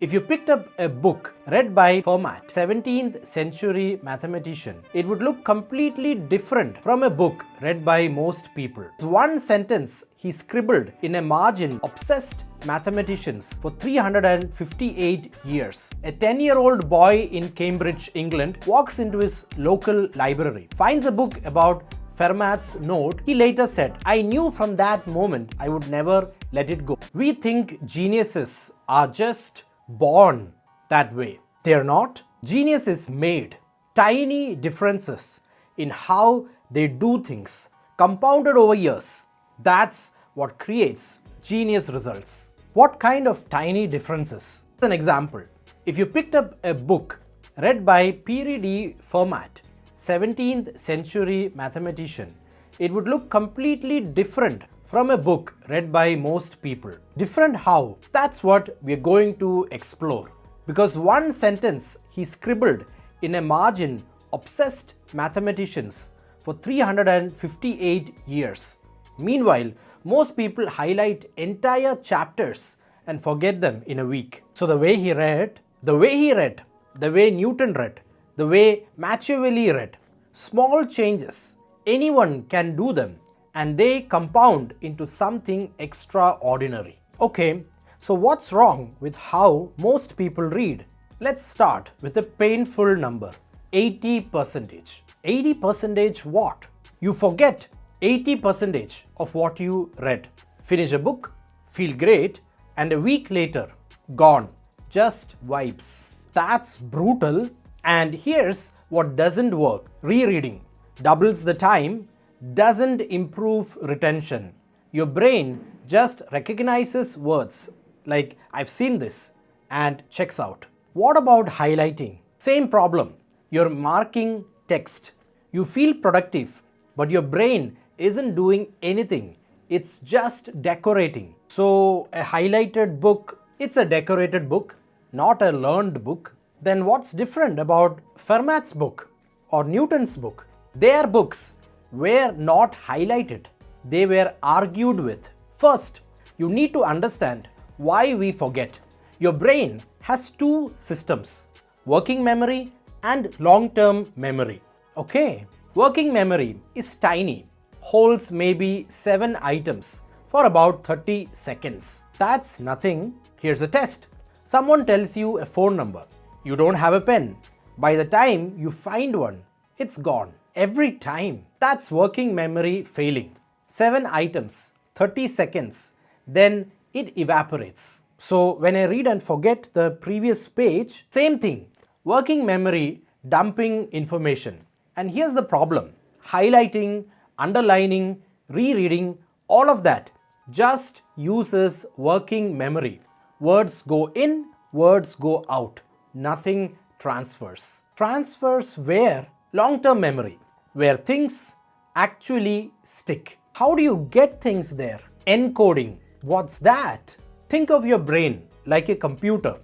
If you picked up a book read by Fermat, 17th century mathematician, it would look completely different from a book read by most people. One sentence he scribbled in a margin obsessed mathematicians for 358 years. A 10-year-old boy in Cambridge, England, walks into his local library, finds a book about Fermat's note. He later said, "I knew from that moment I would never let it go." We think geniuses are just born that way. They're not. Genius is made. Tiny differences in how they do things, compounded over years. That's what creates genius results. What kind of tiny differences? An example. If you picked up a book read by Fermat, 17th century mathematician, it would look completely different from a book read by most people. Different how? That's what we're going to explore. Because one sentence he scribbled in a margin obsessed mathematicians for 358 years. Meanwhile, most people highlight entire chapters and forget them in a week. So the way he read, the way Newton read, the way Machiavelli read, small changes, anyone can do them, and they compound into something extraordinary. Okay, so what's wrong with how most people read? Let's start with a painful number, 80%. 80% what? You forget 80% of what you read. Finish a book, feel great, and a week later, gone. Just vibes. That's brutal. And here's what doesn't work. Rereading doubles the time, doesn't improve retention. Your brain just recognizes words like "I've seen this" and checks out. What about highlighting? Same problem. You're marking text. You feel productive, but your brain isn't doing anything. It's just decorating. So a highlighted book, it's a decorated book, not a learned book. Then what's different about Fermat's book or Newton's book? Their books were not highlighted, they were argued with. First, you need to understand why we forget. Your brain has two systems, working memory and long-term memory. Okay, working memory is tiny, holds maybe 7 items for about 30 seconds. That's nothing. Here's a test. Someone tells you a phone number. You don't have a pen. By the time you find one, it's gone. Every time. That's working memory failing. 7 items, 30 seconds, then it evaporates. So when I read and forget the previous page, same thing. Working memory dumping information. And here's the problem. Highlighting, underlining, rereading, all of that just uses working memory. Words go in, words go out. Nothing transfers. Transfers where? Long-term memory, where things actually stick. How do you get things there? Encoding. What's that? Think of your brain like a computer.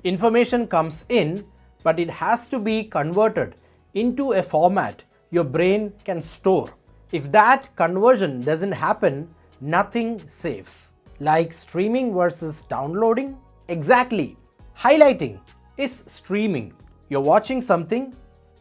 Information comes in, but it has to be converted into a format your brain can store. If that conversion doesn't happen, nothing saves. Like streaming versus downloading? Exactly. Highlighting is streaming. You're watching something,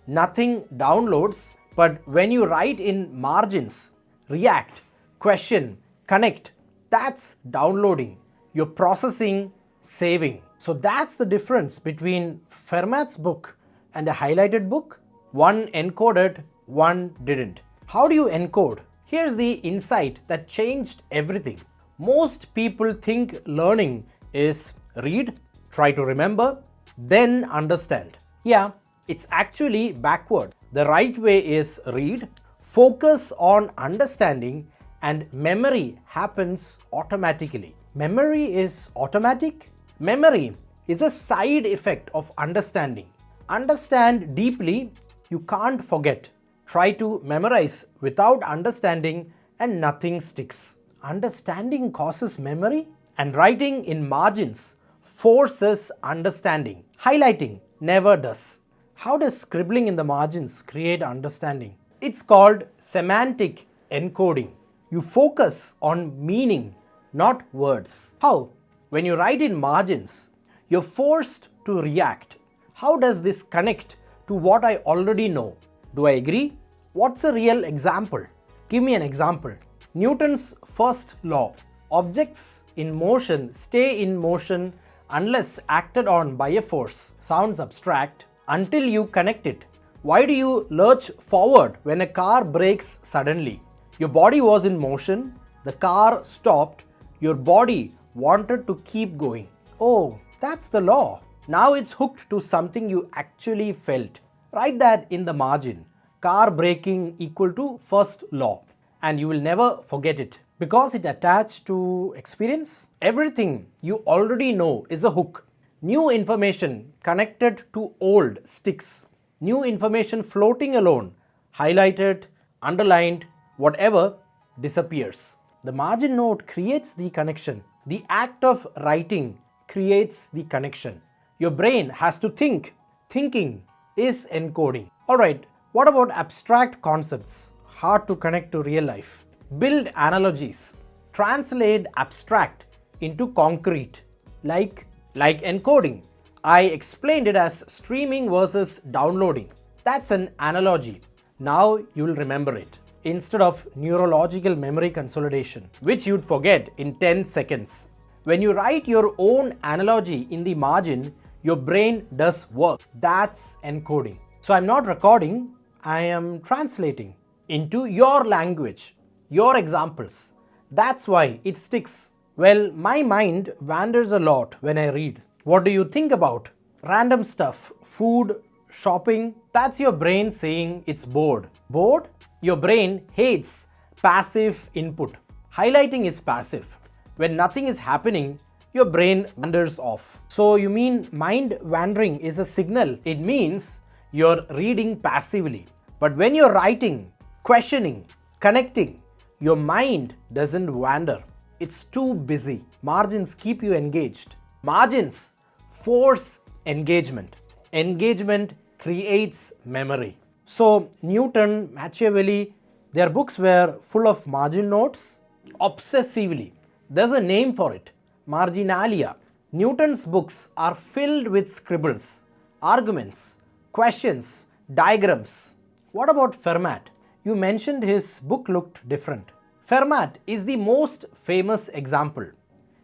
nothing downloads, but when you write in margins, react, question, connect, that's downloading. You're processing, saving. So that's the difference between Fermat's book and a highlighted book. One encoded, one didn't. How do you encode? Here's the insight that changed everything. Most people think learning is read, try to remember, then understand. Yeah, it's actually backward. The right way is read, focus on understanding, and memory happens automatically. Memory is automatic? Memory is a side effect of understanding. Understand deeply, you can't forget. Try to memorize without understanding and nothing sticks. Understanding causes memory, and writing in margins forces understanding. Highlighting never does. How does scribbling in the margins create understanding? It's called semantic encoding. You focus on meaning, not words. How? When you write in margins, You're forced to react. How does this connect to what I already know? Do I agree? What's a real example? Give me an example. Newton's first law. Objects in motion stay in motion unless acted on by a force. Sounds abstract until you connect it. Why do you lurch forward when a car brakes suddenly? Your body was in motion, the car stopped, your body wanted to keep going. Oh, that's the law. Now it's hooked to something you actually felt. Write that in the margin. Car braking equal to first law. And you will never forget it. Because it attached to experience. Everything you already know is a hook. New information connected to old sticks. New information floating alone, highlighted, underlined, whatever, disappears. The margin note creates the connection. The act of writing creates the connection. Your brain has to think. Thinking is encoding. Alright, what about abstract concepts? Hard to connect to real life. Build analogies. Translate abstract into concrete. Like encoding. I explained it as streaming versus downloading. That's an analogy. Now you'll remember it. Instead of neurological memory consolidation, which you'd forget in 10 seconds. When you write your own analogy in the margin, your brain does work. That's encoding. So I'm not recording, I am translating into your language, your examples. That's why it sticks. Well, my mind wanders a lot when I read. What do you think about? Random stuff, food, shopping. That's your brain saying it's bored. Bored? Your brain hates passive input. Highlighting is passive. When nothing is happening, your brain wanders off. So you mean mind wandering is a signal? It means you're reading passively. But when you're writing, questioning, connecting, your mind doesn't wander. It's too busy. Margins keep you engaged. Margins force engagement. Engagement creates memory. So Newton, Machiavelli, their books were full of margin notes obsessively. There's a name for it, marginalia. Newton's books are filled with scribbles, arguments, questions, diagrams. What about Fermat? You mentioned his book looked different. Fermat is the most famous example.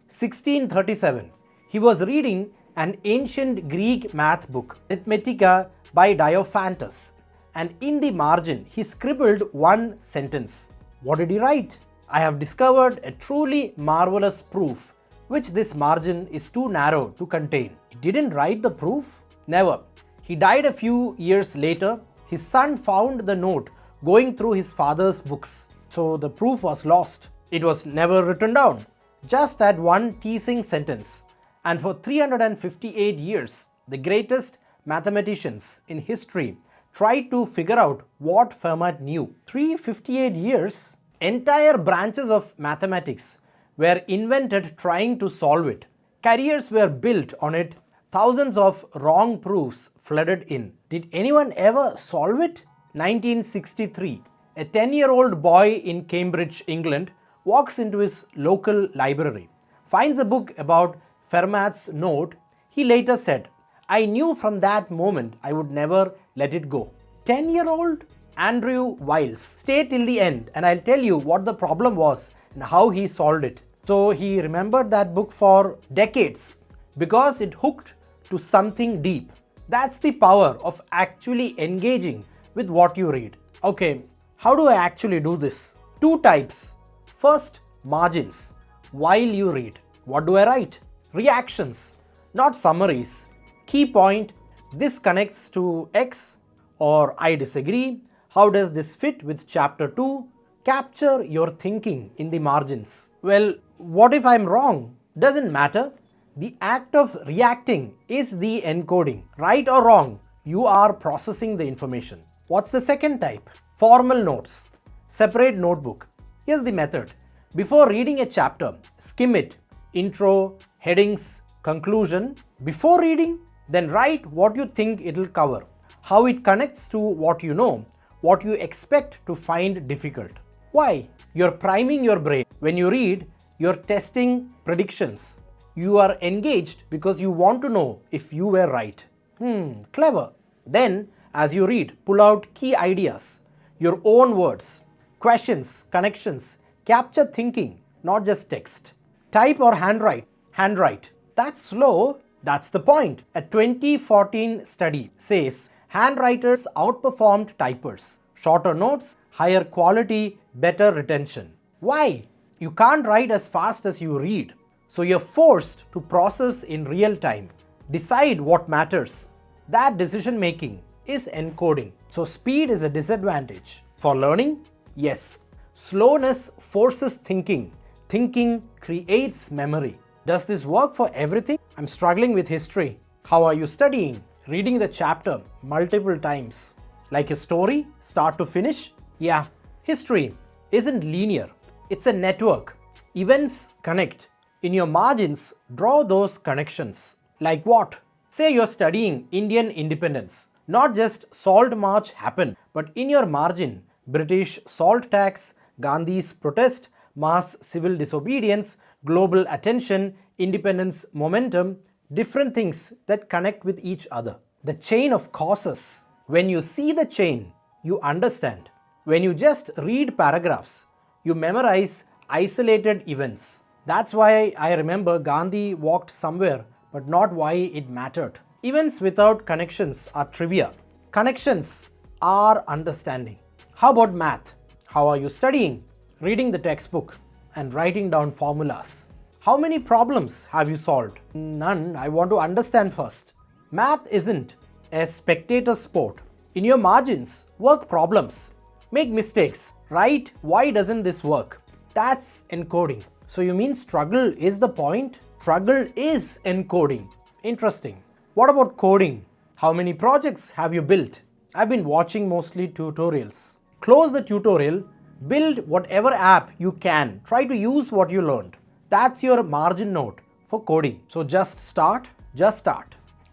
1637, he was reading an ancient Greek math book, Arithmetica by Diophantus, and in the margin he scribbled one sentence. What did he write? I have discovered a truly marvelous proof which this margin is too narrow to contain. He didn't write the proof? Never. He died a few years later. His son found the note going through his father's books. So the proof was lost. It was never written down. Just that one teasing sentence. And for 358 years, the greatest mathematicians in history tried to figure out what Fermat knew. 358 years, entire branches of mathematics were invented trying to solve it. Careers were built on it. Thousands of wrong proofs flooded in. Did anyone ever solve it? 1963, a 10-year-old boy in Cambridge, England, walks into his local library, finds a book about Fermat's note. He later said, I knew from that moment I would never let it go. 10-year-old Andrew Wiles. Stay till the end and I'll tell you what the problem was and how he solved it. So he remembered that book for decades because it hooked to something deep. That's the power of actually engaging with what you read. Okay, how do I actually do this? Two types. First, margins. While you read. What do I write? Reactions, not summaries. Key point, this connects to X, or I disagree. How does this fit with chapter 2? Capture your thinking in the margins. Well, what if I'm wrong? Doesn't matter. The act of reacting is the encoding. Right or wrong, you are processing the information. What's the second type? Formal notes. Separate notebook. Here's the method. Before reading a chapter, skim it. Intro, headings, conclusion. Before reading, then write what you think it'll cover. How it connects to what you know, what you expect to find difficult. Why? You're priming your brain. When you read, you're testing predictions. You are engaged because you want to know if you were right. Clever. Then, as you read, pull out key ideas, your own words, questions, connections, capture thinking, not just text. Type or handwrite? Handwrite. That's slow. That's the point. A 2014 study says handwriters outperformed typers. Shorter notes, higher quality, better retention. Why? You can't write as fast as you read. So you're forced to process in real time. Decide what matters. That decision making is encoding. So speed is a disadvantage. For learning? Yes. Slowness forces thinking. Thinking creates memory. Does this work for everything? I'm struggling with history. How are you studying? Reading the chapter multiple times. Like a story, start to finish? Yeah. History isn't linear. It's a network. Events connect. In your margins, draw those connections. Like what? Say you're studying Indian independence. Not just Salt March happened, but in your margin, British salt tax, Gandhi's protest, mass civil disobedience, global attention, independence momentum, different things that connect with each other. The chain of causes. When you see the chain, you understand. When you just read paragraphs, you memorize isolated events. That's why I remember Gandhi walked somewhere, but not why it mattered. Events without connections are trivia. Connections are understanding. How about math? How are you studying? Reading the textbook and writing down formulas. How many problems have you solved? None. I want to understand first. Math isn't a spectator sport. In your margins, work problems. Make mistakes. Write, why doesn't this work? That's encoding. So you mean struggle is the point? Struggle is encoding. Interesting. What about coding? How many projects have you built? I've been watching mostly tutorials. Close the tutorial, build whatever app you can. Try to use what you learned. That's your margin note for coding. So just start.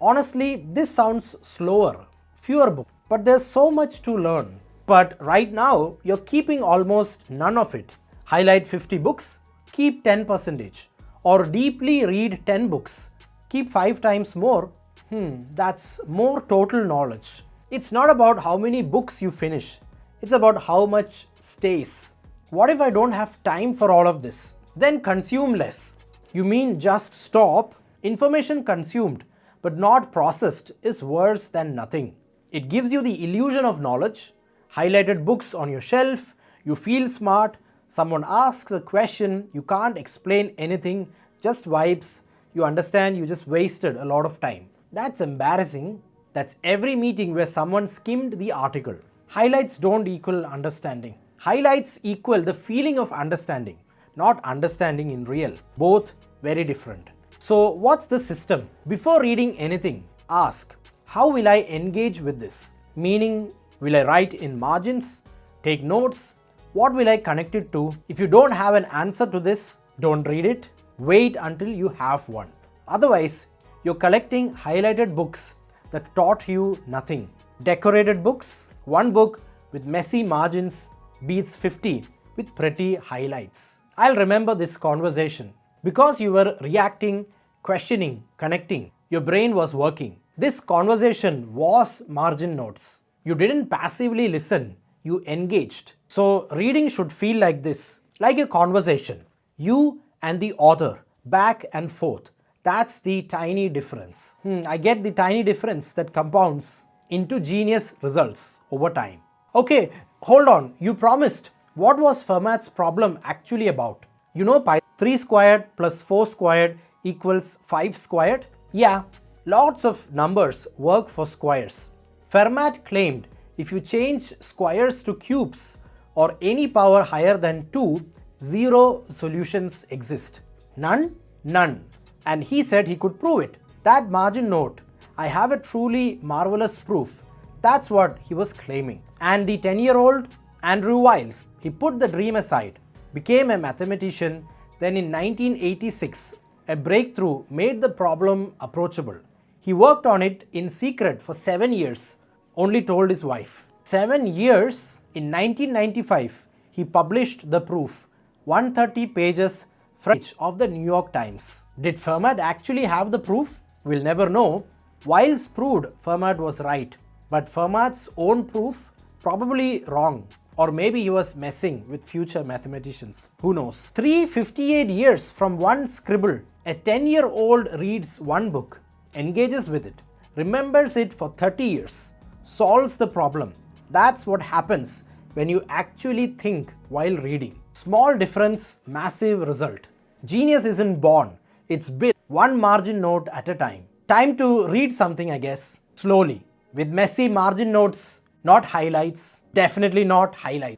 Honestly, this sounds slower, fewer books, but there's so much to learn. But right now, you're keeping almost none of it. Highlight 50 books, keep 10%. Or deeply read 10 books, keep 5 times more. That's more total knowledge. It's not about how many books you finish. It's about how much stays. What if I don't have time for all of this? Then consume less. You mean just stop? Information consumed but not processed is worse than nothing. It gives you the illusion of knowledge. Highlighted books on your shelf, you feel smart, someone asks a question, you can't explain anything, just vibes, you understand you just wasted a lot of time. That's embarrassing. That's every meeting where someone skimmed the article. Highlights don't equal understanding. Highlights equal the feeling of understanding, not understanding in real. Both very different. So what's the system? Before reading anything, ask, how will I engage with this? Meaning, will I write in margins? Take notes? What will I connect it to? If you don't have an answer to this, don't read it. Wait until you have one. Otherwise, you're collecting highlighted books that taught you nothing. Decorated books, one book with messy margins beats 50 with pretty highlights. I'll remember this conversation. Because you were reacting, questioning, connecting, your brain was working. This conversation was margin notes. You didn't passively listen, you engaged. So reading should feel like this, like a conversation. You and the author, back and forth. That's the tiny difference. I get the tiny difference that compounds into genius results over time. Okay, hold on, you promised. What was Fermat's problem actually about? You know, 3 squared plus 4 squared equals 5 squared? Yeah, lots of numbers work for squares. Fermat claimed if you change squares to cubes or any power higher than 2, 0 solutions exist. None? None. And he said he could prove it. That margin note, I have a truly marvelous proof. That's what he was claiming. And the 10-year-old Andrew Wiles, he put the dream aside, became a mathematician. Then in 1986, a breakthrough made the problem approachable. He worked on it in secret for 7 years, only told his wife. 7 years? In 1995, he published the proof, 130 pages front of the New York Times. Did Fermat actually have the proof? We'll never know. Wiles proved Fermat was right, but Fermat's own proof probably wrong. Or maybe he was messing with future mathematicians. Who knows? 358 years from one scribble, a 10-year-old reads one book, engages with it, remembers it for 30 years, solves the problem. That's what happens when you actually think while reading. Small difference, massive result. Genius isn't born, it's built one margin note at a time. Time to read something, I guess, slowly, with messy margin notes, not highlights, definitely not highlights.